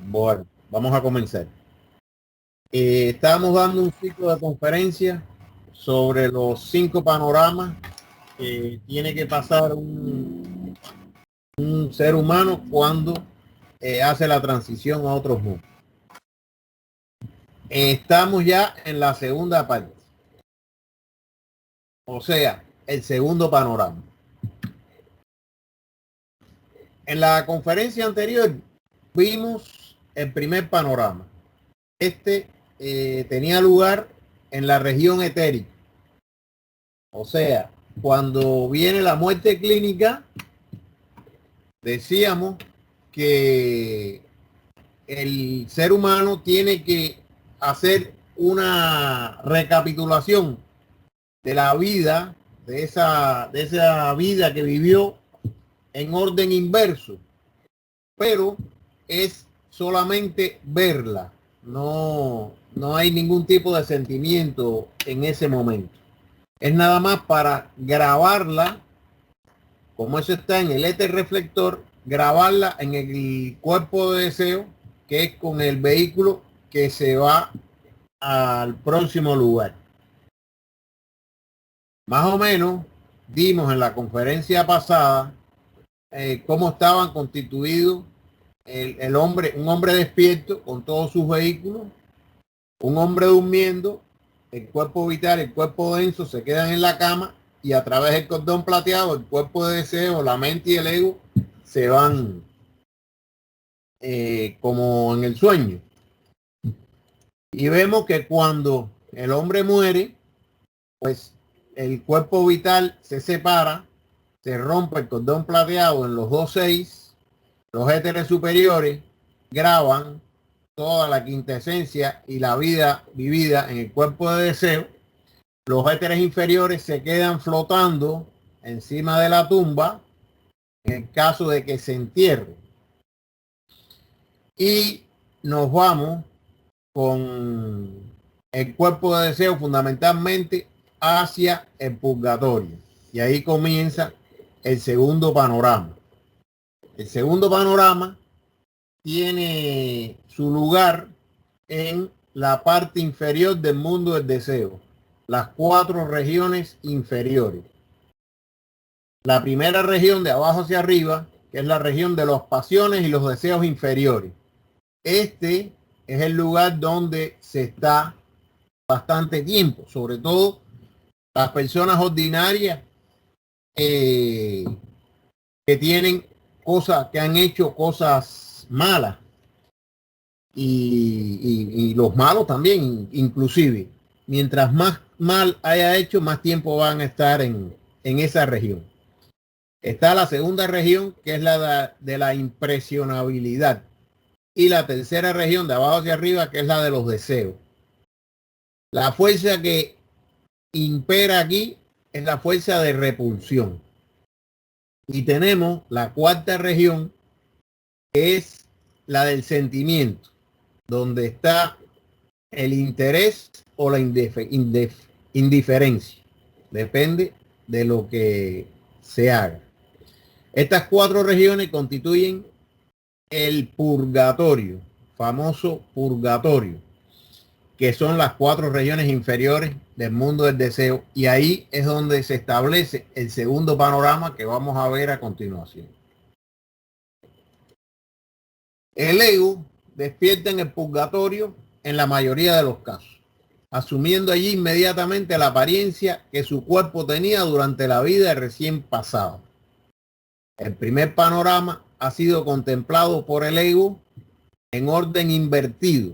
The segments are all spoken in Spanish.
Bueno, vamos a comenzar. Estamos dando un ciclo de conferencia sobre los 5 panoramas que tiene que pasar un ser humano cuando hace la transición a otros mundos. Estamos ya en la segunda parte, o sea, el segundo panorama. En la conferencia anterior vimos el primer panorama. Este tenía lugar en la región etérica. O sea, cuando viene la muerte clínica, decíamos que el ser humano tiene que hacer una recapitulación de la vida, de esa vida que vivió en orden inverso, pero es solamente verla, no hay ningún tipo de sentimiento en ese momento. Es nada más para grabarla, como eso está en el éter reflector, grabarla en el cuerpo de deseo, que es con el vehículo que se va al próximo lugar. Más o menos vimos en la conferencia pasada cómo estaban constituidos el hombre, un hombre despierto con todos sus vehículos, un hombre durmiendo, el cuerpo vital, el cuerpo denso se quedan en la cama y a través del cordón plateado, el cuerpo de deseo, la mente y el ego se van como en el sueño. Y vemos que cuando el hombre muere, pues el cuerpo vital se separa, se rompe el cordón plateado en los 2-6, los éteres superiores graban toda la quintesencia y la vida vivida en el cuerpo de deseo. Los éteres inferiores se quedan flotando encima de la tumba en el caso de que se entierre. Y nos vamos con el cuerpo de deseo fundamentalmente hacia el purgatorio. Y ahí comienza el segundo panorama. El segundo panorama tiene su lugar en la parte inferior del mundo del deseo, las 4 regiones inferiores. La primera región de abajo hacia arriba, que es la región de las pasiones y los deseos inferiores. Este es el lugar donde se está bastante tiempo, sobre todo las personas ordinarias que tienen cosas, que han hecho cosas malas y los malos también, inclusive. Mientras más mal haya hecho, más tiempo van a estar en esa región. Está la segunda región, que es la de la impresionabilidad. Y la tercera región, de abajo hacia arriba, que es la de los deseos. La fuerza que impera aquí es la fuerza de repulsión. Y tenemos la cuarta región, que es la del sentimiento, donde está el interés o la indiferencia. Depende de lo que se haga. Estas 4 regiones constituyen el purgatorio, famoso purgatorio, que son las 4 regiones inferiores del mundo del deseo, y ahí es donde se establece el segundo panorama que vamos a ver a continuación. El ego despierta en el purgatorio en la mayoría de los casos, asumiendo allí inmediatamente la apariencia que su cuerpo tenía durante la vida recién pasada. El primer panorama ha sido contemplado por el ego en orden invertido,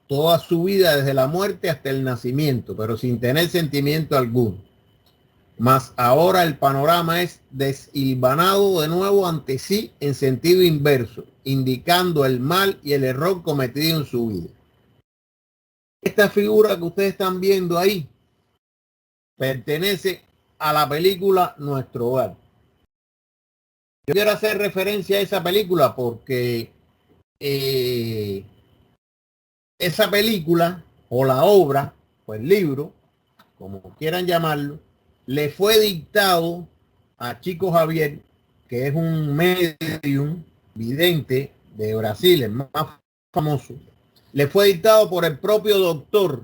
toda su vida desde la muerte hasta el nacimiento, pero sin tener sentimiento alguno. Mas ahora el panorama es deshilvanado de nuevo ante sí en sentido inverso, indicando el mal y el error cometido en su vida. Esta figura que ustedes están viendo ahí pertenece a la película Nuestro Hogar. Yo quiero hacer referencia a esa película porque esa película o la obra o el libro, como quieran llamarlo, le fue dictado a Chico Xavier, que es un medium vidente de Brasil, el más famoso, le fue dictado por el propio doctor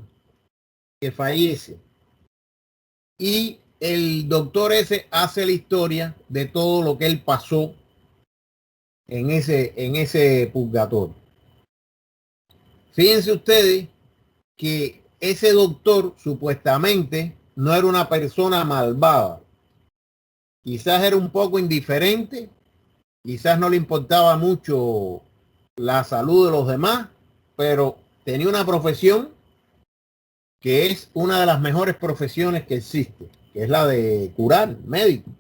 que fallece. Y el doctor ese hace la historia de todo lo que él pasó en ese purgatorio. Fíjense ustedes que ese doctor supuestamente no era una persona malvada. Quizás era un poco indiferente, quizás no le importaba mucho la salud de los demás, pero tenía una profesión que es una de las mejores profesiones que existe, que es la de curar, médico.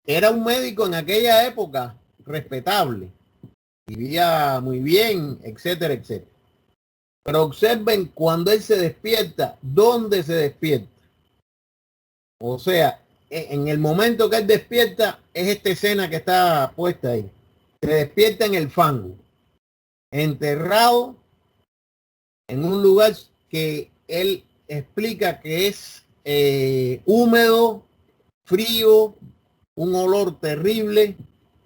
Era un médico en aquella época respetable, vivía muy bien, etcétera, etcétera. Pero observen cuando él se despierta, ¿dónde se despierta? O sea, en el momento que él despierta, es esta escena que está puesta ahí. Se despierta en el fango, enterrado en un lugar que él explica que es húmedo, frío, un olor terrible,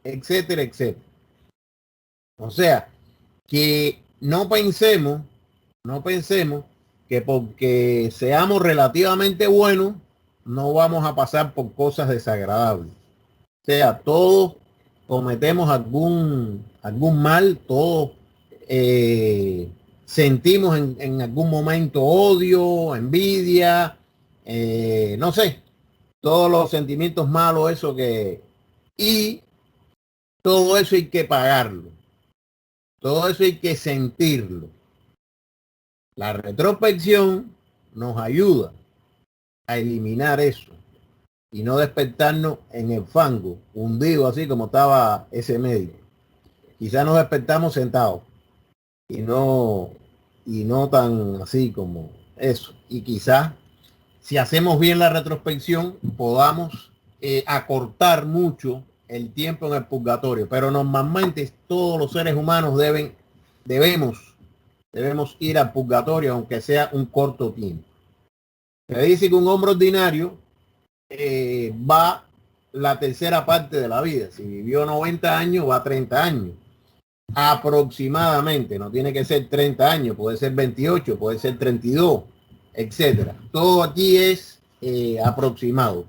etcétera, etcétera. O sea, que no pensemos que porque seamos relativamente buenos, no vamos a pasar por cosas desagradables. O sea, todos cometemos algún mal, todos sentimos en algún momento odio, envidia, no sé, todos los sentimientos malos, eso que... Y todo eso hay que pagarlo. Todo eso hay que sentirlo. La retrospección nos ayuda a eliminar eso y no despertarnos en el fango, hundido así como estaba ese médico. Quizás nos despertamos sentados y no tan así como eso. Y quizás si hacemos bien la retrospección podamos acortar mucho el tiempo en el purgatorio. Pero normalmente todos los seres humanos debemos ir al purgatorio, aunque sea un corto tiempo. Se dice que un hombre ordinario va la tercera parte de la vida. Si vivió 90 años, va 30 años. Aproximadamente, no tiene que ser 30 años, puede ser 28, puede ser 32, etcétera. Todo aquí es aproximado.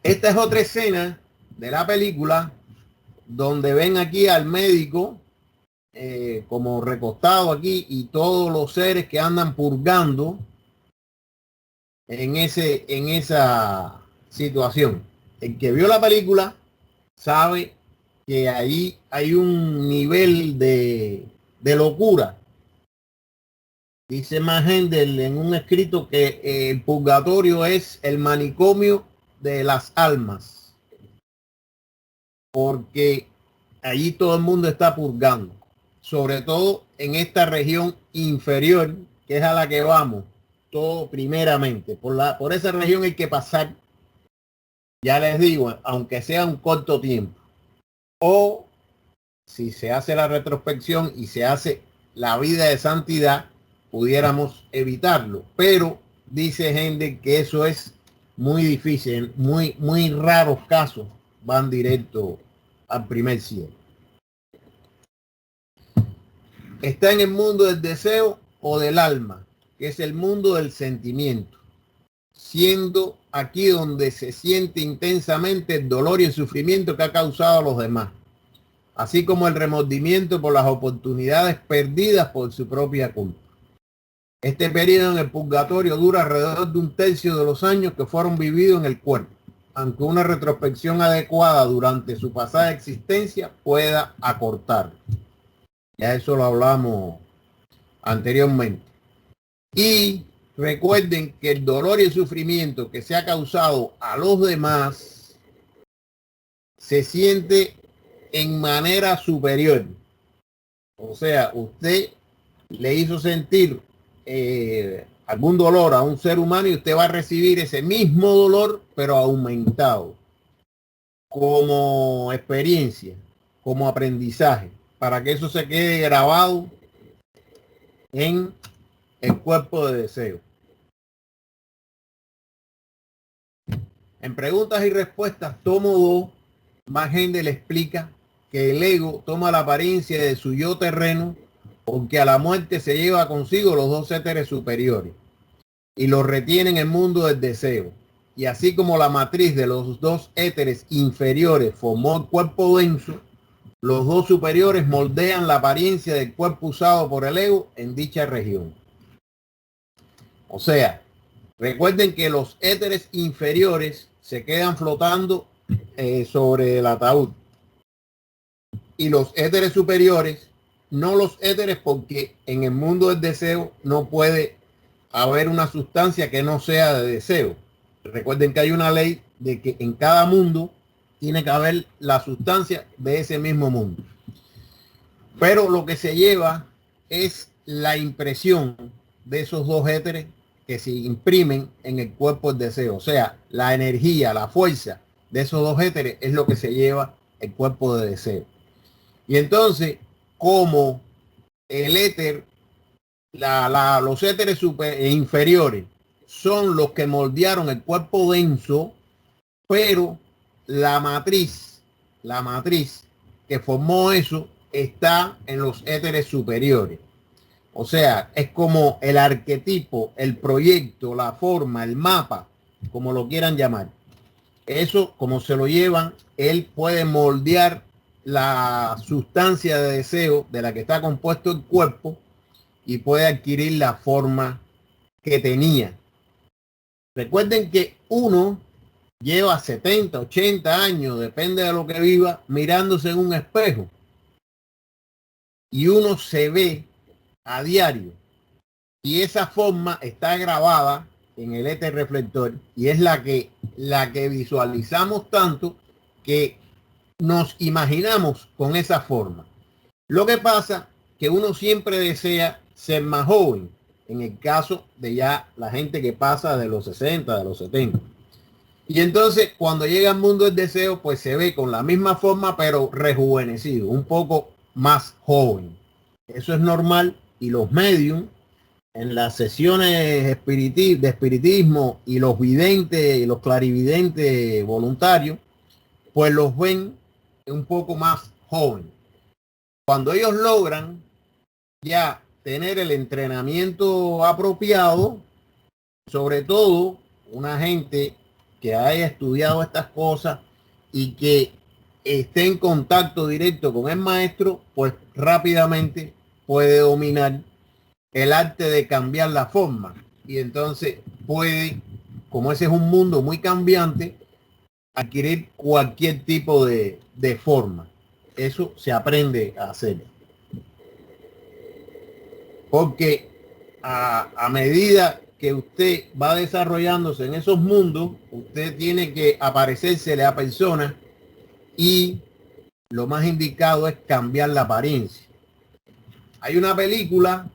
Esta es otra escena de la película donde ven aquí al médico como recostado aquí y todos los seres que andan purgando en esa situación. El que vio la película sabe que ahí hay un nivel de locura. Dice Mahendel en un escrito que el purgatorio es el manicomio de las almas, porque allí todo el mundo está purgando, sobre todo en esta región inferior, que es a la que vamos, todo primeramente. Por esa región hay que pasar, ya les digo, aunque sea un corto tiempo. O si se hace la retrospección y se hace la vida de santidad, pudiéramos evitarlo. Pero dice gente que eso es muy difícil, muy raros casos van directo al primer cielo. Está en el mundo del deseo o del alma, que es el mundo del sentimiento, siendo aquí donde se siente intensamente el dolor y el sufrimiento que ha causado a los demás, así como el remordimiento por las oportunidades perdidas por su propia culpa. Este periodo en el purgatorio dura alrededor de 1/3 de los años que fueron vividos en el cuerpo, aunque una retrospección adecuada durante su pasada existencia pueda acortarlo. Ya eso lo hablamos anteriormente. Y recuerden que el dolor y el sufrimiento que se ha causado a los demás se siente en manera superior. O sea, usted le hizo sentir algún dolor a un ser humano y usted va a recibir ese mismo dolor, pero aumentado, como experiencia, como aprendizaje, para que eso se quede grabado en el cuerpo de deseo. En preguntas y respuestas, tomo 2, Magende explica que el ego toma la apariencia de su yo terreno porque a la muerte se lleva consigo los dos éteres superiores y los retiene en el mundo del deseo. Y así como la matriz de los dos éteres inferiores formó el cuerpo denso, los dos superiores moldean la apariencia del cuerpo usado por el ego en dicha región. O sea, recuerden que los éteres inferiores se quedan flotando sobre el ataúd. Y los éteres superiores, no los éteres, porque en el mundo del deseo no puede haber una sustancia que no sea de deseo. Recuerden que hay una ley de que en cada mundo tiene que haber la sustancia de ese mismo mundo. Pero lo que se lleva es la impresión de esos dos éteres que se imprimen en el cuerpo del deseo. O sea, la energía, la fuerza de esos dos éteres es lo que se lleva el cuerpo de deseo. Y entonces, como el éter, los éteres inferiores son los que moldearon el cuerpo denso, pero la matriz que formó eso está en los éteres superiores. O sea, es como el arquetipo, el proyecto, la forma, el mapa, como lo quieran llamar. Eso, como se lo llevan, él puede moldear la sustancia de deseo de la que está compuesto el cuerpo y puede adquirir la forma que tenía. Recuerden que uno lleva 70, 80 años, depende de lo que viva, mirándose en un espejo. Y uno se ve a diario. Y esa forma está grabada en el éter reflector y es la que visualizamos tanto que nos imaginamos con esa forma. Lo que pasa que uno siempre desea ser más joven, en el caso de ya la gente que pasa de los 60, de los 70. Y entonces cuando llega al mundo del deseo, pues se ve con la misma forma, pero rejuvenecido, un poco más joven. Eso es normal y los mediums en las sesiones de espiritismo y los videntes y los clarividentes voluntarios, pues los ven un poco más jóvenes. Cuando ellos logran ya tener el entrenamiento apropiado, sobre todo una gente que haya estudiado estas cosas y que esté en contacto directo con el maestro, pues rápidamente puede dominar el arte de cambiar la forma. Y entonces puede, como ese es un mundo muy cambiante, adquirir cualquier tipo de forma. Eso se aprende a hacer. Porque a medida que usted va desarrollándose en esos mundos, usted tiene que aparecérsele a personas y lo más indicado es cambiar la apariencia. Hay una película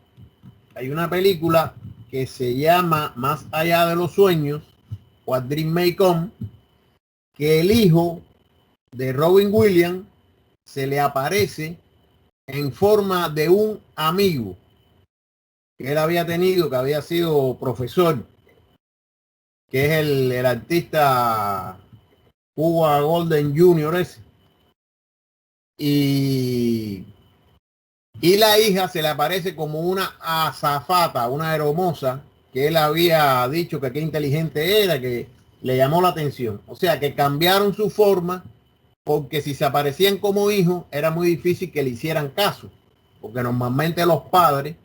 que se llama Más allá de los sueños, What Dream May Come, que el hijo de Robin Williams se le aparece en forma de un amigo que él había tenido, que había sido profesor, que es el artista Cuba Golden Jr. ese. Y la hija se le aparece como una azafata, una hermosa, que él había dicho que qué inteligente era, que le llamó la atención. O sea, que cambiaron su forma, porque si se aparecían como hijos, era muy difícil que le hicieran caso. Porque normalmente los padres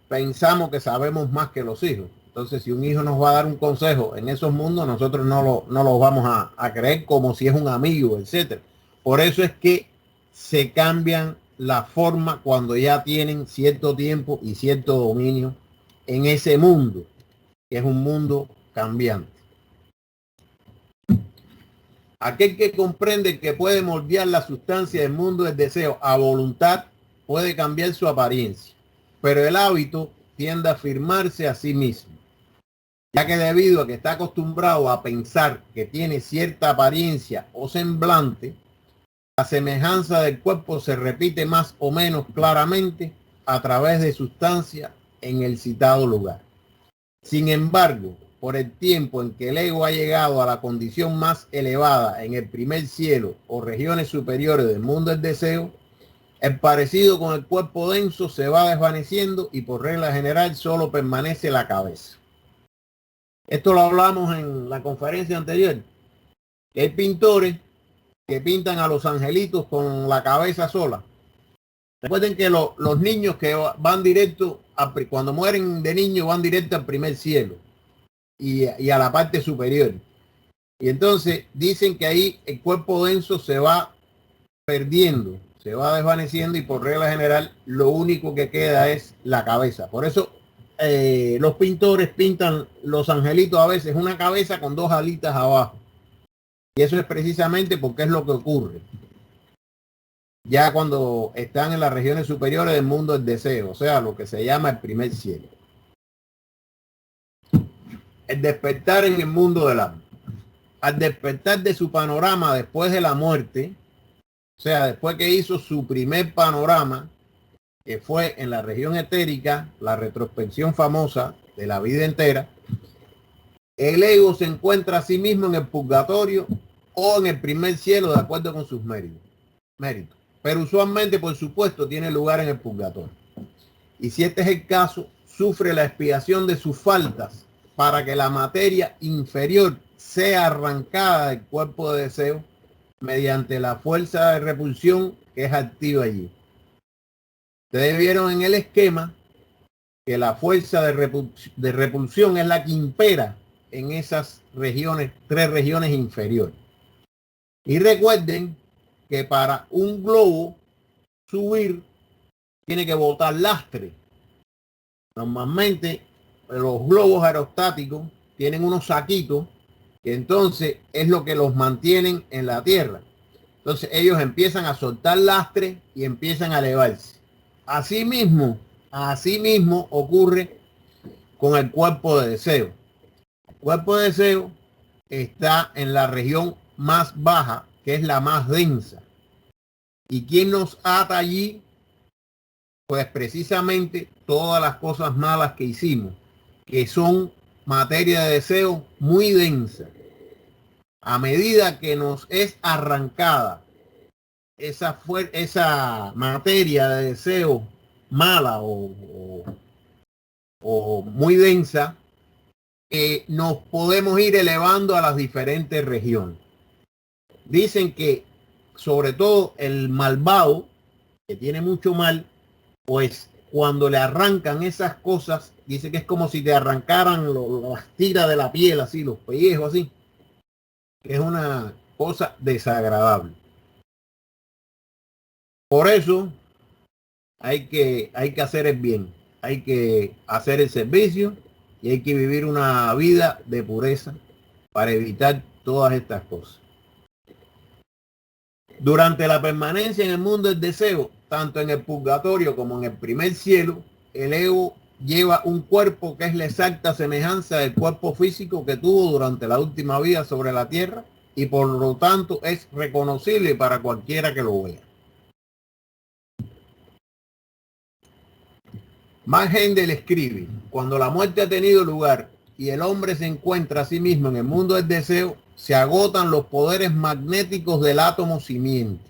pensamos que sabemos más que los hijos. Entonces, si un hijo nos va a dar un consejo en esos mundos, nosotros no lo vamos a creer como si es un amigo, etcétera. Por eso es que se cambian la forma cuando ya tienen cierto tiempo y cierto dominio en ese mundo, que es un mundo cambiante. Aquel que comprende que puede moldear la sustancia del mundo del deseo a voluntad puede cambiar su apariencia, pero el hábito tiende a afirmarse a sí mismo, ya que debido a que está acostumbrado a pensar que tiene cierta apariencia o semblante, la semejanza del cuerpo se repite más o menos claramente a través de sustancia en el citado lugar. Sin embargo, por el tiempo en que el ego ha llegado a la condición más elevada en el primer cielo o regiones superiores del mundo del deseo, el parecido con el cuerpo denso se va desvaneciendo y por regla general solo permanece la cabeza. Esto lo hablamos en la conferencia anterior. Hay pintores que pintan a los angelitos con la cabeza sola. Recuerden que los niños que van directo, cuando mueren de niños, van directo al primer cielo y a la parte superior. Y entonces dicen que ahí el cuerpo denso se va perdiendo, se va desvaneciendo y por regla general lo único que queda es la cabeza. Por eso los pintores pintan los angelitos a veces una cabeza con dos alitas abajo. Y eso es precisamente porque es lo que ocurre ya cuando están en las regiones superiores del mundo del deseo, o sea, lo que se llama el primer cielo. El despertar en el mundo del alma. Al despertar de su panorama después de la muerte, o sea, después que hizo su primer panorama, que fue en la región etérica, la retrospección famosa de la vida entera, el ego se encuentra a sí mismo en el purgatorio o en el primer cielo de acuerdo con sus méritos. Pero usualmente, por supuesto, tiene lugar en el purgatorio. Y si este es el caso, sufre la expiación de sus faltas para que la materia inferior sea arrancada del cuerpo de deseo mediante la fuerza de repulsión que es activa allí. Ustedes vieron en el esquema que la fuerza de repulsión es la que impera en esas regiones, 3 regiones inferiores. Y recuerden que para un globo subir tiene que botar lastre. Normalmente los globos aerostáticos tienen unos saquitos que entonces es lo que los mantienen en la tierra. Entonces ellos empiezan a soltar lastre y empiezan a elevarse. Asimismo ocurre con el cuerpo de deseo. El cuerpo de deseo está en la región más baja, que es la más densa. ¿Y quién nos ata allí? Pues precisamente todas las cosas malas que hicimos, que son materia de deseo muy densa. A medida que nos es arrancada esa materia de deseo mala o muy densa, nos podemos ir elevando a las diferentes regiones. Dicen que sobre todo el malvado, que tiene mucho mal, pues cuando le arrancan esas cosas, dice que es como si te arrancaran las tiras de la piel, así, los pellejos, así. Es una cosa desagradable. Por eso hay que hacer el bien, hay que hacer el servicio y hay que vivir una vida de pureza para evitar todas estas cosas. Durante la permanencia en el mundo del deseo, tanto en el purgatorio como en el primer cielo, el ego lleva un cuerpo que es la exacta semejanza del cuerpo físico que tuvo durante la última vida sobre la tierra y por lo tanto es reconocible para cualquiera que lo vea. Max Heindel escribe: cuando la muerte ha tenido lugar y el hombre se encuentra a sí mismo en el mundo del deseo, se agotan los poderes magnéticos del átomo simiente.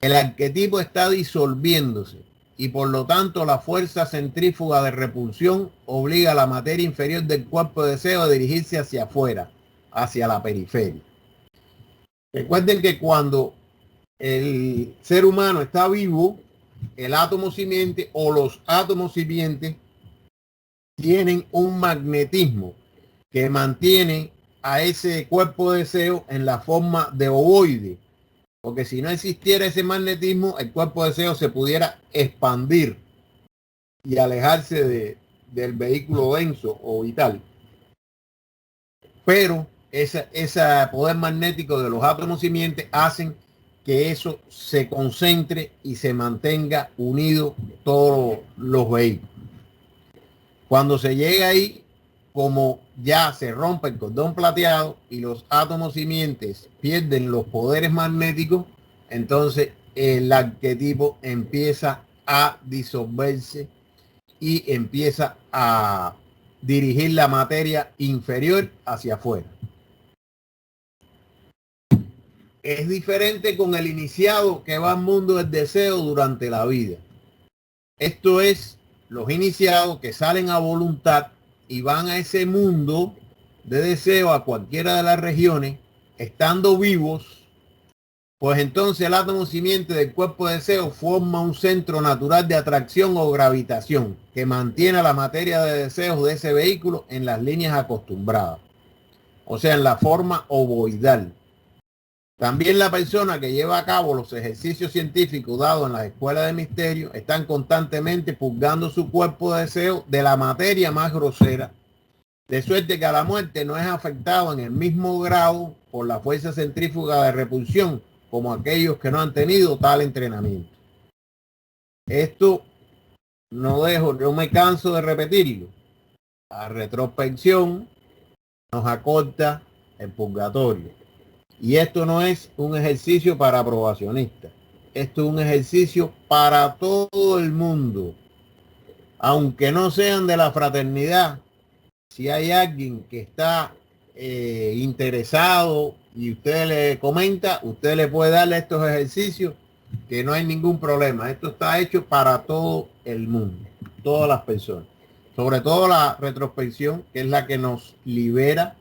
El arquetipo está disolviéndose y por lo tanto la fuerza centrífuga de repulsión obliga a la materia inferior del cuerpo de deseo a dirigirse hacia afuera, hacia la periferia. Recuerden que cuando el ser humano está vivo, el átomo simiente o los átomos simientes tienen un magnetismo que mantiene a ese cuerpo de deseo en la forma de ovoide, porque si no existiera ese magnetismo, el cuerpo de deseo se pudiera expandir y alejarse del vehículo denso o vital. Pero ese poder magnético de los átomos simientes hacen que eso se concentre y se mantenga unido todos los vehículos. Cuando se llega ahí, como ya se rompe el cordón plateado y los átomos simientes pierden los poderes magnéticos, entonces el arquetipo empieza a disolverse y empieza a dirigir la materia inferior hacia afuera. Es diferente con el iniciado que va al mundo del deseo durante la vida. Esto es, los iniciados que salen a voluntad y van a ese mundo de deseo a cualquiera de las regiones, estando vivos, pues entonces el átomo simiente del cuerpo de deseo forma un centro natural de atracción o gravitación que mantiene la materia de deseos de ese vehículo en las líneas acostumbradas, o sea, en la forma ovoidal. También la persona que lleva a cabo los ejercicios científicos dados en las escuelas de misterio están constantemente purgando su cuerpo de deseo de la materia más grosera, de suerte que a la muerte no es afectado en el mismo grado por la fuerza centrífuga de repulsión como aquellos que no han tenido tal entrenamiento. Esto no me canso de repetirlo. La retrospección nos acorta el purgatorio. Y esto no es un ejercicio para aprobacionistas. Esto es un ejercicio para todo el mundo. Aunque no sean de la fraternidad, si hay alguien que está interesado y usted le comenta, usted le puede darle estos ejercicios, que no hay ningún problema. Esto está hecho para todo el mundo, todas las personas. Sobre todo la retrospección, que es la que nos libera,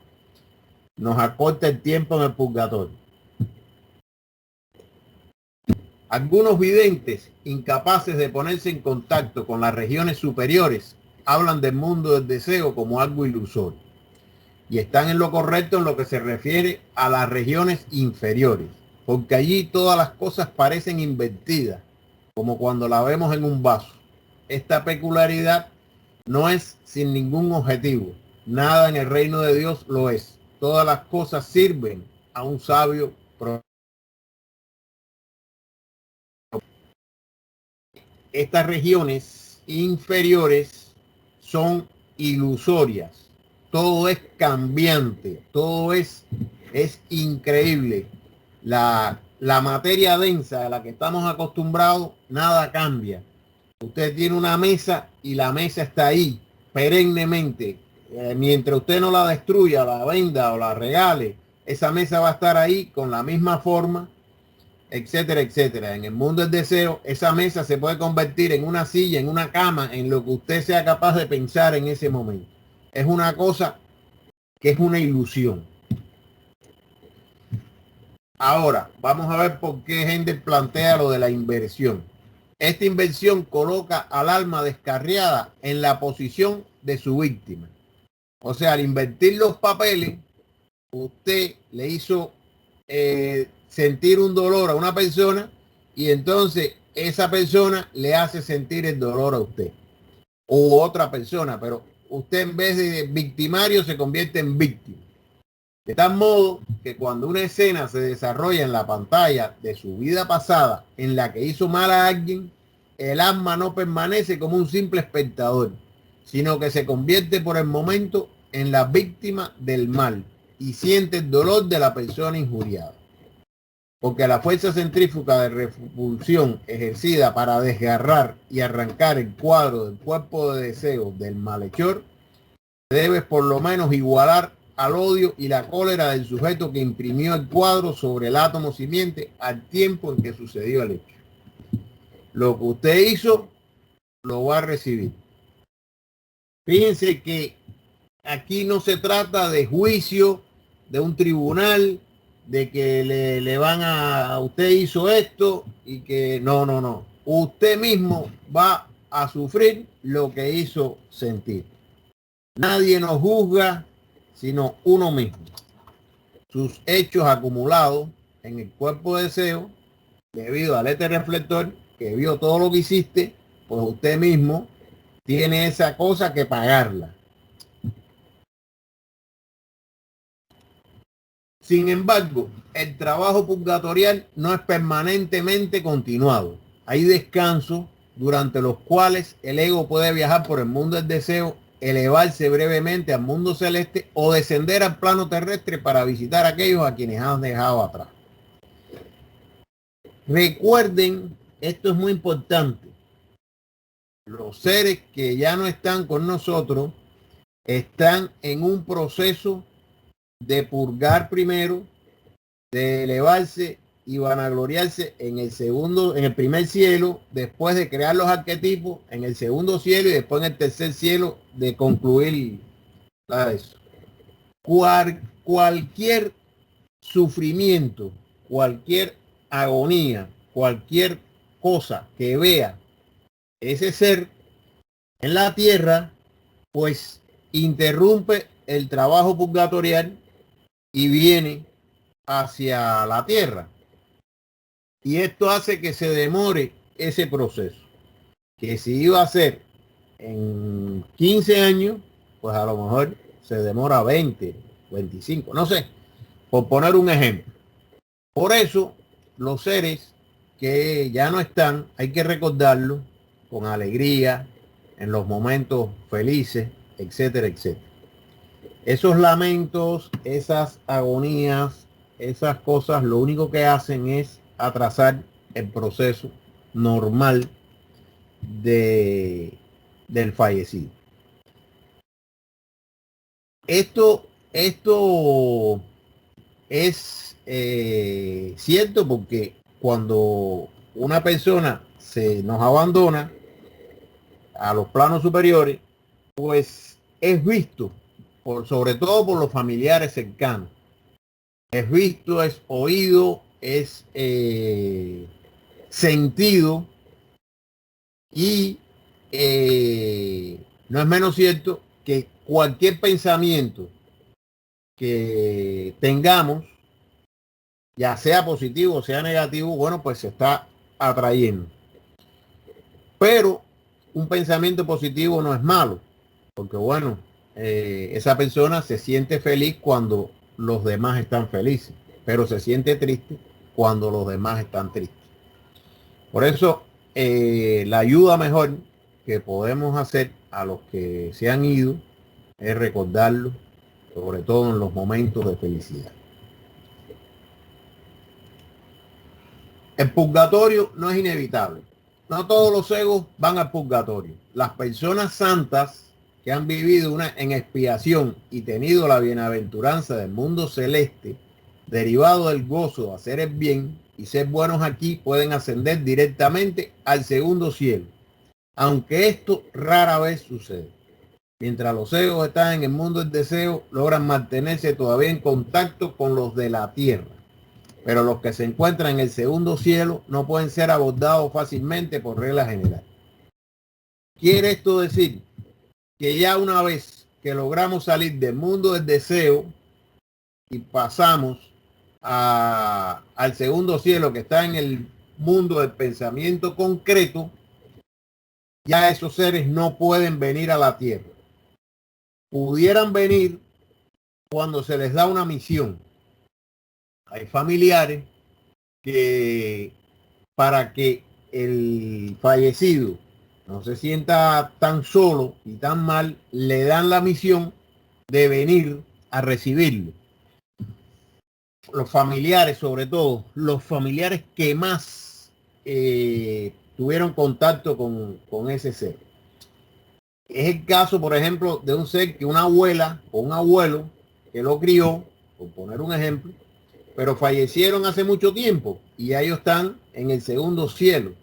nos acorta el tiempo en el purgatorio. Algunos videntes, incapaces de ponerse en contacto con las regiones superiores, hablan del mundo del deseo como algo ilusorio. Y están en lo correcto en lo que se refiere a las regiones inferiores, porque allí todas las cosas parecen invertidas, como cuando la vemos en un vaso. Esta peculiaridad no es sin ningún objetivo. Nada en el reino de Dios lo es. Todas las cosas sirven a un sabio propósito. Estas regiones inferiores son ilusorias. Todo es cambiante, todo es increíble. La materia densa a la que estamos acostumbrados, nada cambia. Usted tiene una mesa y la mesa está ahí perennemente. Mientras usted no la destruya, la venda o la regale, esa mesa va a estar ahí con la misma forma, etcétera, etcétera. En el mundo del deseo, esa mesa se puede convertir en una silla, en una cama, en lo que usted sea capaz de pensar en ese momento. Es una cosa que es una ilusión. Ahora, vamos a ver por qué Hendel plantea lo de la inversión. Esta inversión coloca al alma descarriada en la posición de su víctima. O sea, al invertir los papeles, usted le hizo sentir un dolor a una persona y entonces esa persona le hace sentir el dolor a usted u otra persona, pero usted en vez de victimario se convierte en víctima. De tal modo que cuando una escena se desarrolla en la pantalla de su vida pasada en la que hizo mal a alguien, el alma no permanece como un simple espectador, sino que se convierte por el momento en la víctima del mal y siente el dolor de la persona injuriada. Porque la fuerza centrífuga de repulsión ejercida para desgarrar y arrancar el cuadro del cuerpo de deseo del malhechor debe por lo menos igualar al odio y la cólera del sujeto que imprimió el cuadro sobre el átomo simiente al tiempo en que sucedió el hecho. Lo que usted hizo, lo va a recibir. Fíjense que aquí no se trata de juicio, de un tribunal, de que le van a usted hizo esto y que no. Usted mismo va a sufrir lo que hizo sentir. Nadie nos juzga, sino uno mismo. Sus hechos acumulados en el cuerpo de deseo, debido al éter reflector, que vio todo lo que hiciste, pues usted mismo tiene esa cosa que pagarla. Sin embargo, el trabajo purgatorial no es permanentemente continuado. Hay descansos durante los cuales el ego puede viajar por el mundo del deseo, elevarse brevemente al mundo celeste o descender al plano terrestre para visitar a aquellos a quienes han dejado atrás. Recuerden, esto es muy importante, los seres que ya no están con nosotros están en un proceso de purgar primero, de elevarse y vanagloriarse en el primer cielo, después de crear los arquetipos, en el segundo cielo y después en el tercer cielo de concluir eso. Cualquier sufrimiento, cualquier agonía, cualquier cosa que vea ese ser en la tierra, pues interrumpe el trabajo purgatorial y viene hacia la tierra. Y esto hace que se demore ese proceso, que si iba a ser en 15 años, pues a lo mejor se demora 20, 25, no sé, por poner un ejemplo. Por eso, los seres que ya no están, hay que recordarlos con alegría, en los momentos felices, etcétera, etcétera. Esos lamentos, esas agonías, esas cosas, lo único que hacen es atrasar el proceso normal del fallecido. Esto es cierto porque cuando una persona se nos abandona a los planos superiores, pues es visto, sobre todo por los familiares cercanos. Es visto, es oído, es sentido y no es menos cierto que cualquier pensamiento que tengamos, ya sea positivo o sea negativo, bueno, pues se está atrayendo. Pero un pensamiento positivo no es malo, porque bueno, esa persona se siente feliz cuando los demás están felices, pero se siente triste cuando los demás están tristes. Por eso, la ayuda mejor que podemos hacer a los que se han ido es recordarlo, sobre todo en los momentos de felicidad. El purgatorio no es inevitable. No todos los egos van al purgatorio. Las personas santas que han vivido en expiación y tenido la bienaventuranza del mundo celeste, derivado del gozo de hacer el bien y ser buenos aquí, pueden ascender directamente al segundo cielo, aunque esto rara vez sucede. Mientras los egos están en el mundo del deseo, logran mantenerse todavía en contacto con los de la tierra. Pero los que se encuentran en el segundo cielo no pueden ser abordados fácilmente por regla general. ¿Quiere esto decir que ya una vez que logramos salir del mundo del deseo y pasamos al segundo cielo que está en el mundo del pensamiento concreto, ya esos seres no pueden venir a la tierra? Pudieran venir cuando se les da una misión. Hay familiares que para que el fallecido no se sienta tan solo y tan mal, le dan la misión de venir a recibirlo. Los familiares, sobre todo, los familiares que más tuvieron contacto con ese ser. Es el caso, por ejemplo, de un ser que una abuela o un abuelo que lo crió, por poner un ejemplo, pero fallecieron hace mucho tiempo y ya ellos están en el segundo cielo.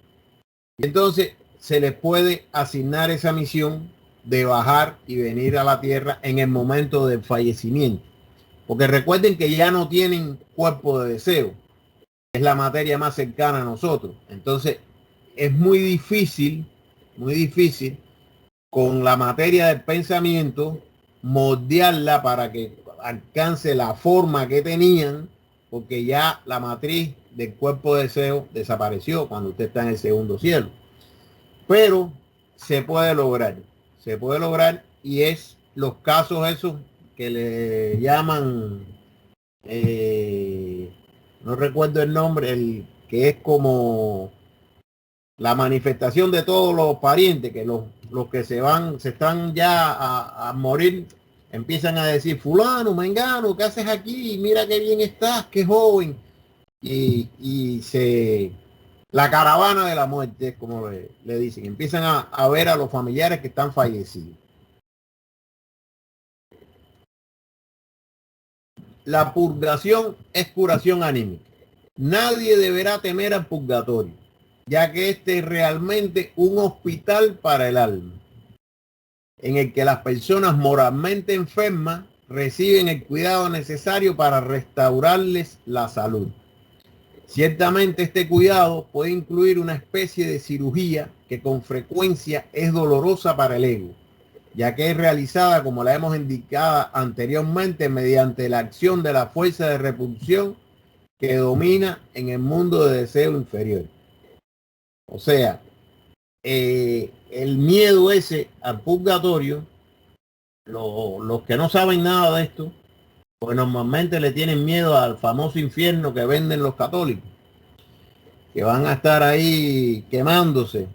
Entonces se les puede asignar esa misión de bajar y venir a la tierra en el momento del fallecimiento. Porque recuerden que ya no tienen cuerpo de deseo. Es la materia más cercana a nosotros. Entonces es muy difícil con la materia del pensamiento moldearla para que alcance la forma que tenían, porque ya la matriz del cuerpo de deseo desapareció cuando usted está en el segundo cielo. Pero se puede lograr y es los casos esos que le llaman, no recuerdo el nombre, el que es como la manifestación de todos los parientes, que los que se están ya a morir, empiezan a decir: fulano, mengano, ¿qué haces aquí? Mira qué bien estás, qué joven. Y la caravana de la muerte, como le dicen, empiezan a ver a los familiares que están fallecidos. la purgación es curación anímica. Nadie deberá temer al purgatorio, ya que este es realmente un hospital para el alma, en el que las personas moralmente enfermas reciben el cuidado necesario para restaurarles la salud. Ciertamente este cuidado puede incluir una especie de cirugía que con frecuencia es dolorosa para el ego, ya que es realizada, como la hemos indicado anteriormente, mediante la acción de la fuerza de repulsión que domina en el mundo de deseo inferior. O sea, el miedo ese al purgatorio, los que no saben nada de esto, pues normalmente le tienen miedo al famoso infierno que venden los católicos, que van a estar ahí quemándose.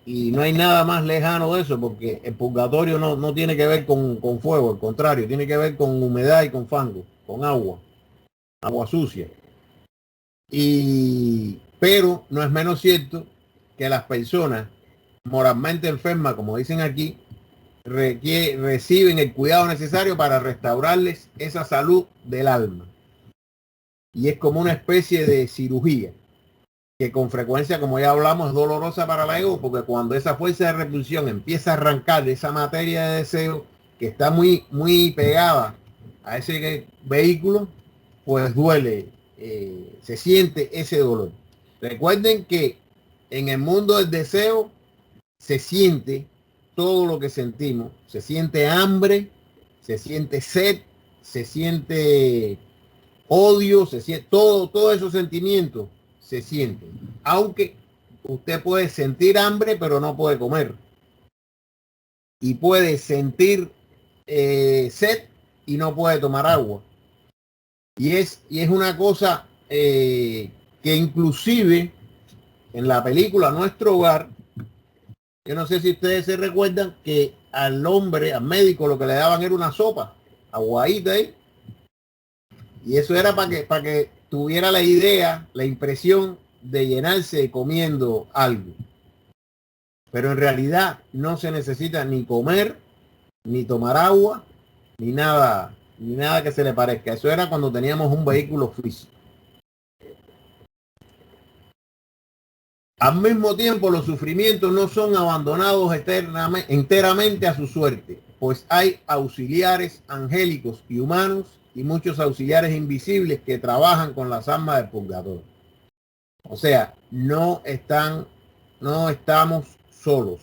Y no hay nada más lejano de eso, porque el purgatorio no tiene que ver con fuego, al contrario, tiene que ver con humedad y con fango, con agua sucia. Pero no es menos cierto que las personas moralmente enfermas, como dicen aquí, reciben el cuidado necesario para restaurarles esa salud del alma. Y es como una especie de cirugía que con frecuencia, como ya hablamos, es dolorosa para el ego, porque cuando esa fuerza de repulsión empieza a arrancar de esa materia de deseo que está muy pegada a ese vehículo, pues duele, se siente ese dolor. Recuerden que en el mundo del deseo se siente todo lo que sentimos, se siente hambre, se siente sed, se siente odio, se siente todos esos sentimientos se sienten, aunque usted puede sentir hambre pero no puede comer, y puede sentir sed y no puede tomar agua, y es una cosa que inclusive en la película Nuestro Hogar, yo no sé si ustedes se recuerdan que al hombre, al médico, lo que le daban era una sopa aguadita ahí, y eso era para que tuviera la idea, la impresión de llenarse comiendo algo. Pero en realidad no se necesita ni comer, ni tomar agua, ni nada que se le parezca. Eso era cuando teníamos un vehículo físico. Al mismo tiempo, los sufrimientos no son abandonados enteramente a su suerte, pues hay auxiliares angélicos y humanos y muchos auxiliares invisibles que trabajan con las almas del purgatorio. O sea, no estamos solos.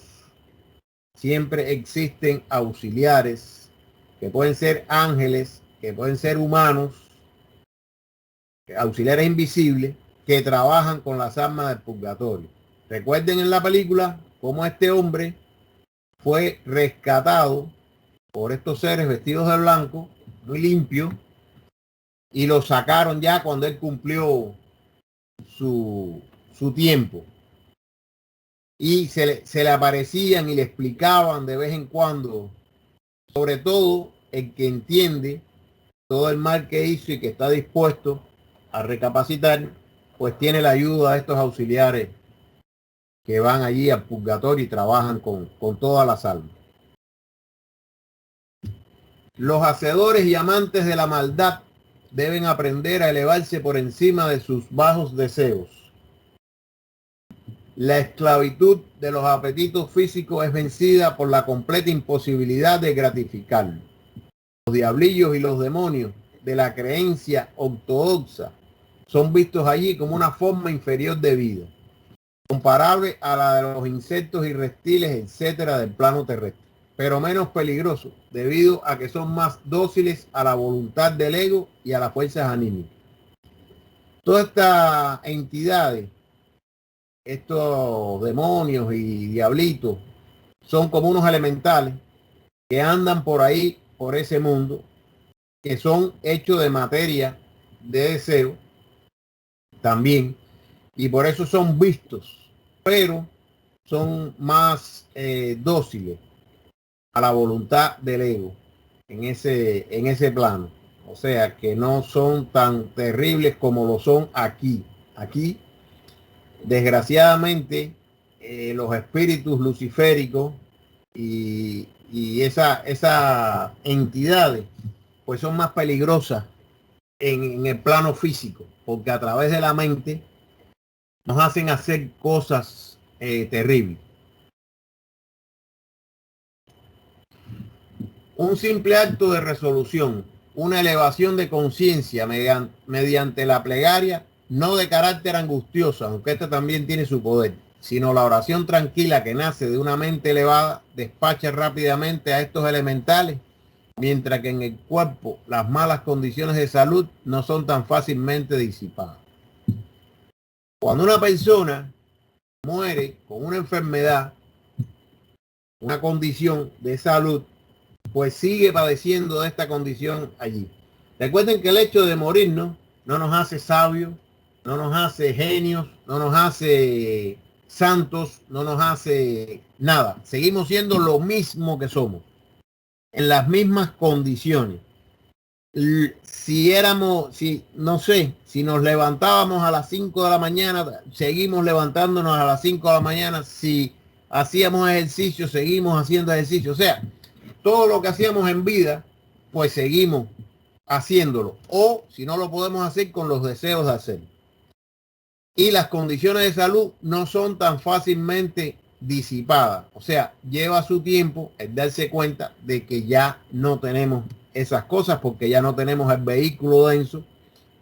Siempre existen auxiliares que pueden ser ángeles, que pueden ser humanos, auxiliares invisibles, que trabajan con las almas del purgatorio. Recuerden en la película cómo este hombre fue rescatado por estos seres vestidos de blanco, muy limpio, y lo sacaron ya cuando él cumplió su tiempo. Y se le aparecían y le explicaban de vez en cuando, sobre todo el que entiende todo el mal que hizo y que está dispuesto a recapacitar, pues tiene la ayuda de estos auxiliares que van allí al purgatorio y trabajan con todas las almas. Los hacedores y amantes de la maldad deben aprender a elevarse por encima de sus bajos deseos. La esclavitud de los apetitos físicos es vencida por la completa imposibilidad de gratificarlos. Los diablillos y los demonios de la creencia ortodoxa son vistos allí como una forma inferior de vida, comparable a la de los insectos y reptiles, etcétera, del plano terrestre, pero menos peligroso debido a que son más dóciles a la voluntad del ego y a las fuerzas anímicas. Todas estas entidades, estos demonios y diablitos, son como unos elementales que andan por ahí, por ese mundo, que son hechos de materia de deseo también, y por eso son vistos, pero son más dóciles a la voluntad del ego en ese plano. O sea, que no son tan terribles como lo son aquí. Aquí, desgraciadamente, los espíritus luciféricos y esas entidades pues son más peligrosas en el plano físico, porque a través de la mente nos hacen hacer cosas terribles. Un simple acto de resolución, una elevación de conciencia mediante la plegaria, no de carácter angustioso, aunque esta también tiene su poder, sino la oración tranquila que nace de una mente elevada, despacha rápidamente a estos elementales, mientras que en el cuerpo las malas condiciones de salud no son tan fácilmente disipadas. Cuando una persona muere con una enfermedad, una condición de salud, pues sigue padeciendo de esta condición allí. Recuerden que el hecho de morirnos no nos hace sabios, no nos hace genios, no nos hace santos, no nos hace nada. Seguimos siendo lo mismo que somos, en las mismas condiciones. Si nos levantábamos a las 5 de la mañana, seguimos levantándonos a las 5 de la mañana. Si hacíamos ejercicio, seguimos haciendo ejercicio. O sea, todo lo que hacíamos en vida, pues seguimos haciéndolo. O si no lo podemos hacer, con los deseos de hacer. Y las condiciones de salud no son tan fácilmente disipadas. O sea, lleva su tiempo el darse cuenta de que ya no tenemos esas cosas, porque ya no tenemos el vehículo denso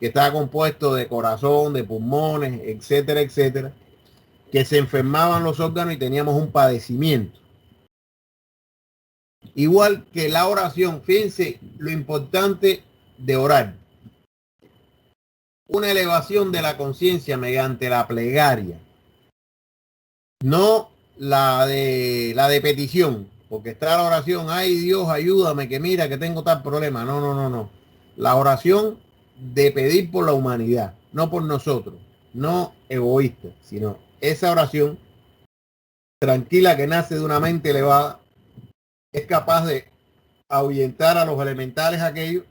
que está compuesto de corazón, de pulmones, etcétera, etcétera, que se enfermaban los órganos y teníamos un padecimiento. Igual que la oración, fíjense lo importante de orar. Una elevación de la conciencia mediante la plegaria, no la de petición, porque está la oración, ay Dios, ayúdame, que mira que tengo tal problema. No. La oración de pedir por la humanidad, no por nosotros, no egoísta, sino esa oración tranquila que nace de una mente elevada, es capaz de ahuyentar a los elementales aquellos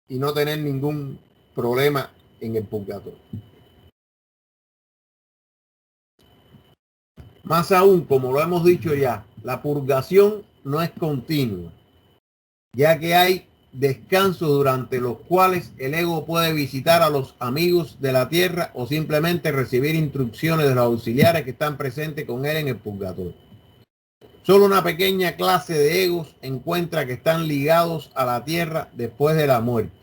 y no tener ningún problema en el purgatorio. Más aún, como lo hemos dicho ya, la purgación no es continua, ya que hay descansos durante los cuales el ego puede visitar a los amigos de la tierra o simplemente recibir instrucciones de los auxiliares que están presentes con él en el purgatorio. Solo una pequeña clase de egos encuentra que están ligados a la tierra después de la muerte.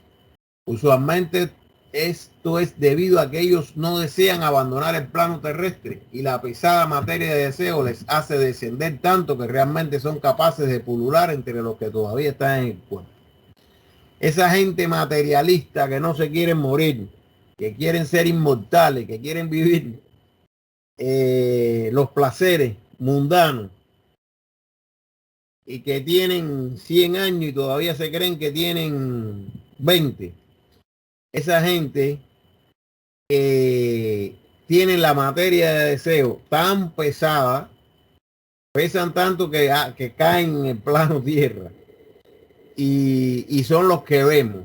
Usualmente esto es debido a que ellos no desean abandonar el plano terrestre y la pesada materia de deseo les hace descender tanto que realmente son capaces de pulular entre los que todavía están en el cuerpo. Esa gente materialista que no se quieren morir, que quieren ser inmortales, que quieren vivir los placeres mundanos y que tienen 100 años y todavía se creen que tienen 20. Esa gente tiene la materia de deseo tan pesada, pesan tanto que caen en el plano tierra y son los que vemos.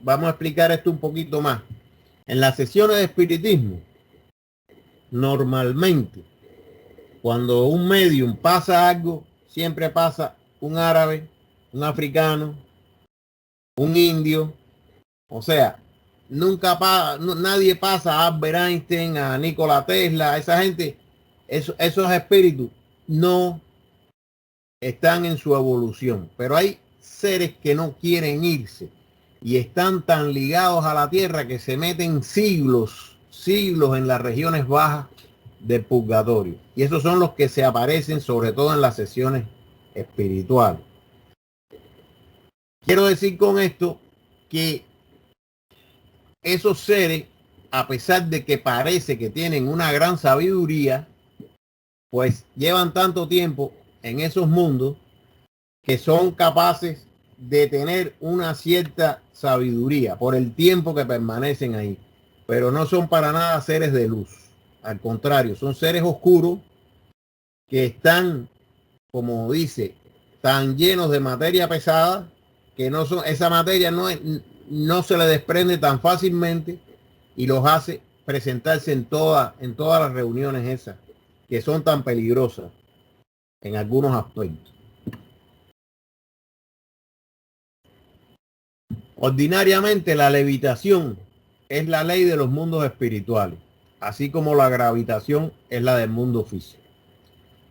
Vamos a explicar esto un poquito más. En las sesiones de espiritismo, normalmente, cuando un medium pasa algo, siempre pasa un árabe, un africano, un indio. O sea, nadie pasa a Albert Einstein, a Nikola Tesla, a esa gente. Esos espíritus no están en su evolución, pero hay seres que no quieren irse y están tan ligados a la tierra que se meten siglos en las regiones bajas del purgatorio. Y esos son los que se aparecen sobre todo en las sesiones espirituales. Quiero decir con esto que esos seres, a pesar de que parece que tienen una gran sabiduría, pues llevan tanto tiempo en esos mundos que son capaces de tener una cierta sabiduría por el tiempo que permanecen ahí, pero no son para nada seres de luz. Al contrario, son seres oscuros que están, como dice, tan llenos de materia pesada que esa materia no se le desprende tan fácilmente y los hace presentarse en todas las reuniones esas que son tan peligrosas en algunos aspectos. Ordinariamente la levitación es la ley de los mundos espirituales, así como la gravitación es la del mundo físico.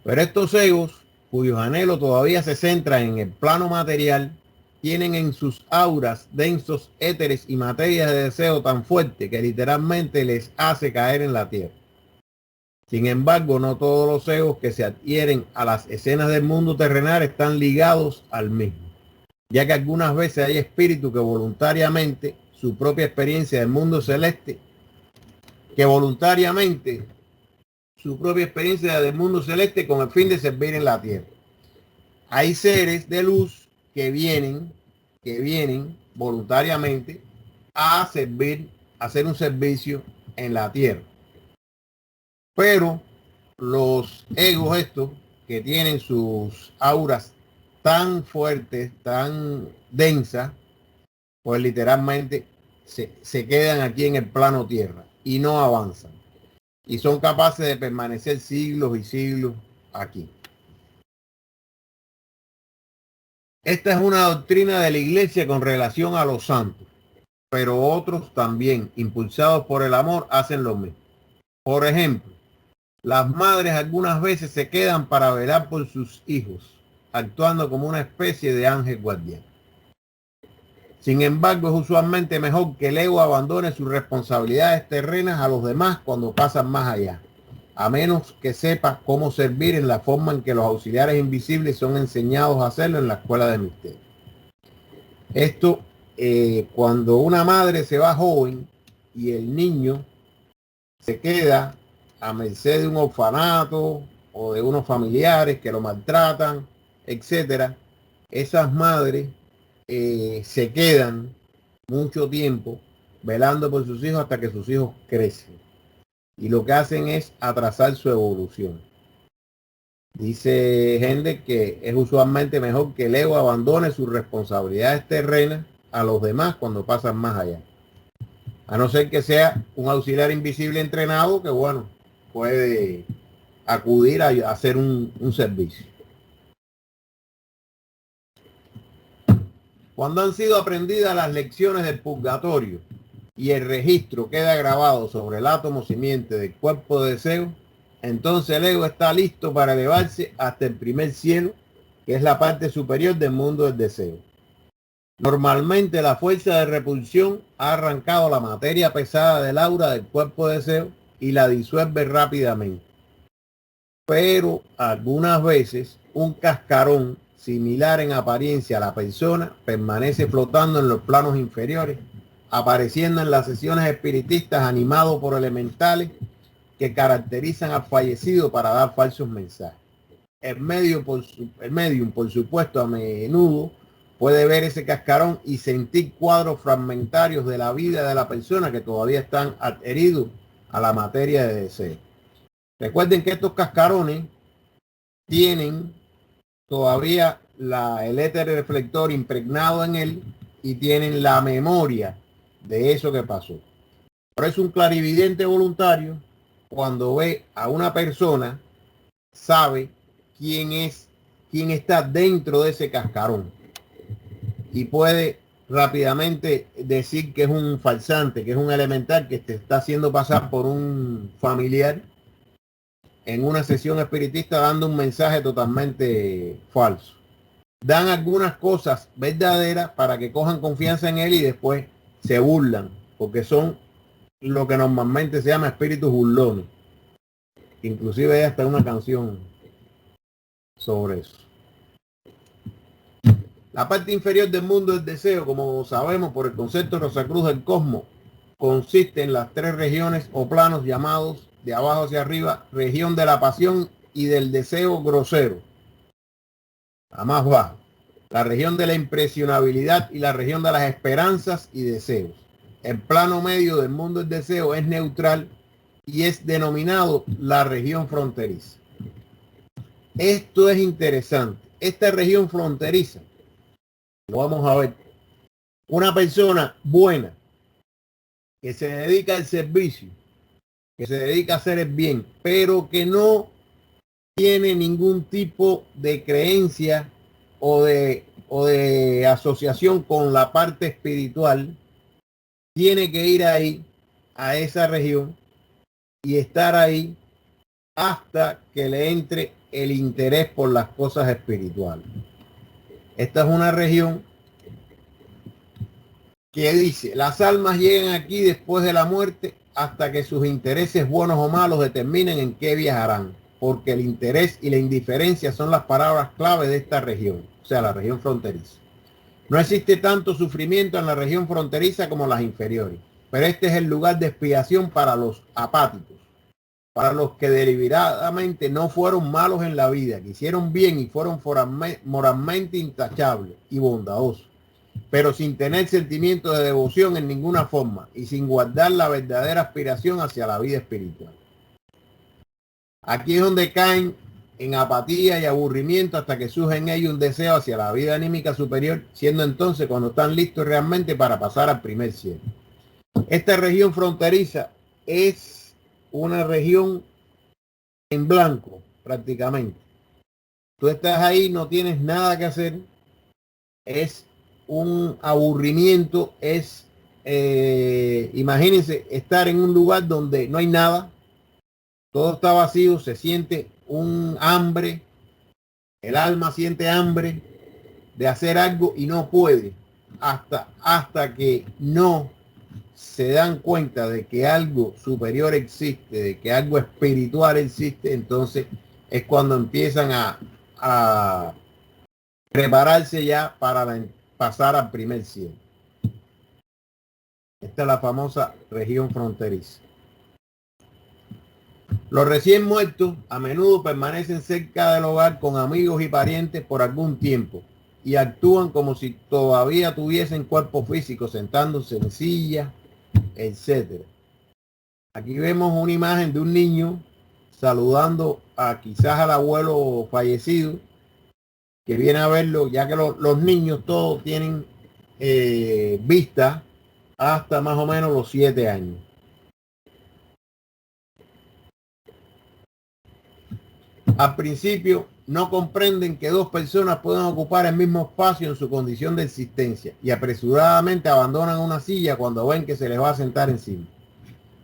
Pero estos egos, cuyos anhelos todavía se centran en el plano material, tienen en sus auras densos éteres y materias de deseo tan fuerte que literalmente les hace caer en la tierra. Sin embargo, no todos los egos que se adhieren a las escenas del mundo terrenal están ligados al mismo, ya que algunas veces hay espíritus que voluntariamente su propia experiencia del mundo celeste, con el fin de servir en la tierra. Hay seres de luz que vienen voluntariamente a servir, a hacer un servicio en la tierra. Pero los egos estos que tienen sus auras tan fuertes, tan densas, pues literalmente se quedan aquí en el plano tierra y no avanzan. Y son capaces de permanecer siglos y siglos aquí. Esta es una doctrina de la iglesia con relación a los santos, pero otros también, impulsados por el amor, hacen lo mismo. Por ejemplo, las madres algunas veces se quedan para velar por sus hijos, actuando como una especie de ángel guardián. Sin embargo, es usualmente mejor que el ego abandone sus responsabilidades terrenas a los demás cuando pasan más allá, a menos que sepa cómo servir en la forma en que los auxiliares invisibles son enseñados a hacerlo en la escuela de misterio. Esto, cuando una madre se va joven y el niño se queda a merced de un orfanato o de unos familiares que lo maltratan, etcétera, esas madres se quedan mucho tiempo velando por sus hijos hasta que sus hijos crecen. Y lo que hacen es atrasar su evolución. Dice gente que es usualmente mejor que el ego abandone sus responsabilidades terrenas a los demás cuando pasan más allá. A no ser que sea un auxiliar invisible entrenado que, bueno, puede acudir a hacer un servicio. Cuando han sido aprendidas las lecciones del purgatorio y el registro queda grabado sobre el átomo simiente del cuerpo de deseo, entonces el ego está listo para elevarse hasta el primer cielo, que es la parte superior del mundo del deseo. Normalmente la fuerza de repulsión ha arrancado la materia pesada del aura del cuerpo de deseo y la disuelve rápidamente. Pero algunas veces un cascarón similar en apariencia a la persona permanece flotando en los planos inferiores, apareciendo en las sesiones espiritistas animado por elementales que caracterizan al fallecido para dar falsos mensajes. El medium, por supuesto, a menudo puede ver ese cascarón y sentir cuadros fragmentarios de la vida de la persona que todavía están adheridos a la materia de deseo. Recuerden que estos cascarones tienen todavía el éter reflector impregnado en él y tienen la memoria de eso que pasó. Por eso un clarividente voluntario, cuando ve a una persona, sabe quién está dentro de ese cascarón y puede rápidamente decir que es un falsante, que es un elemental que te está haciendo pasar por un familiar en una sesión espiritista dando un mensaje totalmente falso. Dan algunas cosas verdaderas para que cojan confianza en él y después se burlan, porque son lo que normalmente se llama espíritus burlones. Inclusive hay hasta una canción sobre eso. La parte inferior del mundo del deseo, como sabemos por el concepto de Rosacruz del cosmos, consiste en las tres regiones o planos llamados de abajo hacia arriba, región de la pasión y del deseo grosero, a más bajo, la región de la impresionabilidad y la región de las esperanzas y deseos. El plano medio del mundo del deseo es neutral y es denominado la región fronteriza. Esto es interesante. Esta región fronteriza, lo vamos a ver, una persona buena que se dedica al servicio, que se dedica a hacer el bien, pero que no tiene ningún tipo de creencia o de asociación con la parte espiritual, tiene que ir ahí, a esa región, y estar ahí hasta que le entre el interés por las cosas espirituales. Esta es una región que dice, las almas llegan aquí después de la muerte hasta que sus intereses buenos o malos determinen en qué viajarán, porque el interés y la indiferencia son las palabras clave de esta región, o sea, la región fronteriza. No existe tanto sufrimiento en la región fronteriza como las inferiores, pero este es el lugar de expiación para los apáticos, para los que deliberadamente no fueron malos en la vida, que hicieron bien y fueron moralmente intachables y bondadosos, pero sin tener sentimiento de devoción en ninguna forma y sin guardar la verdadera aspiración hacia la vida espiritual. Aquí es donde caen en apatía y aburrimiento hasta que surge en ellos un deseo hacia la vida anímica superior, siendo entonces cuando están listos realmente para pasar al primer cielo. Esta región fronteriza es una región en blanco prácticamente. Tú estás ahí, no tienes nada que hacer, es un aburrimiento, es imagínense estar en un lugar donde no hay nada, todo está vacío, se siente un hambre, el alma siente hambre de hacer algo y no puede hasta que no se dan cuenta de que algo superior existe, de que algo espiritual existe. Entonces es cuando empiezan a prepararse ya para pasar al primer cielo. Esta es la famosa región fronteriza. Los recién muertos a menudo permanecen cerca del hogar con amigos y parientes por algún tiempo y actúan como si todavía tuviesen cuerpo físico, sentándose en sillas, etc. Aquí vemos una imagen de un niño saludando a quizás al abuelo fallecido, que viene a verlo, ya que los niños todos tienen vista hasta más o menos los 7 años. Al principio no comprenden que dos personas pueden ocupar el mismo espacio en su condición de existencia y apresuradamente abandonan una silla cuando ven que se les va a sentar encima.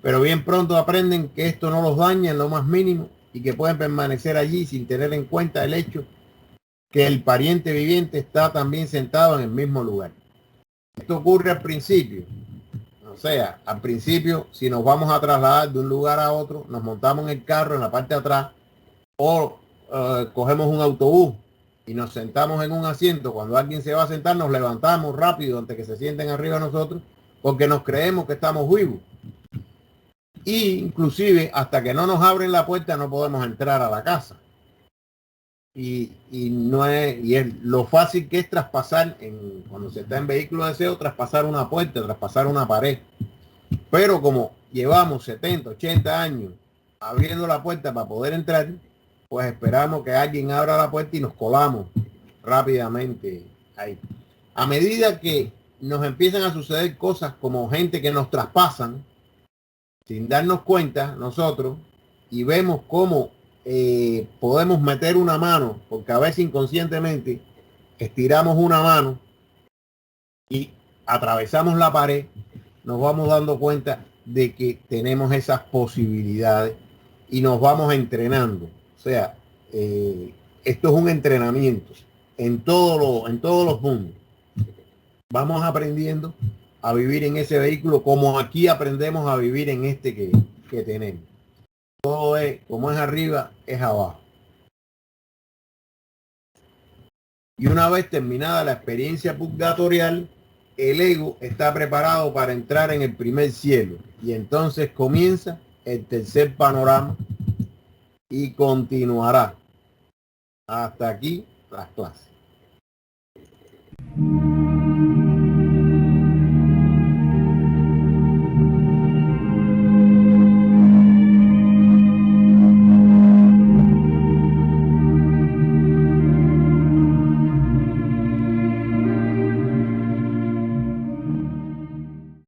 Pero bien pronto aprenden que esto no los daña en lo más mínimo y que pueden permanecer allí sin tener en cuenta el hecho que el pariente viviente está también sentado en el mismo lugar. Esto ocurre al principio. O sea, al principio, si nos vamos a trasladar de un lugar a otro, nos montamos en el carro en la parte de atrás o cogemos un autobús y nos sentamos en un asiento. Cuando alguien se va a sentar, nos levantamos rápido antes que se sienten arriba de nosotros, porque nos creemos que estamos vivos. Y inclusive hasta que no nos abren la puerta no podemos entrar a la casa. Y es lo fácil que es traspasar cuando se está en vehículo de deseo, traspasar una puerta, traspasar una pared. Pero como llevamos 70, 80 años abriendo la puerta para poder entrar, pues esperamos que alguien abra la puerta y nos colamos rápidamente ahí. A medida que nos empiezan a suceder cosas como gente que nos traspasan sin darnos cuenta nosotros, y vemos cómo podemos meter una mano, porque a veces inconscientemente estiramos una mano y atravesamos la pared, nos vamos dando cuenta de que tenemos esas posibilidades y nos vamos entrenando. O sea, esto es un entrenamiento en todos los mundos. Vamos aprendiendo a vivir en ese vehículo como aquí aprendemos a vivir en este que tenemos. Todo es, como es arriba, es abajo. Y una vez terminada la experiencia purgatorial, el ego está preparado para entrar en el primer cielo. Y entonces comienza el tercer panorama y continuará. Hasta aquí las clases.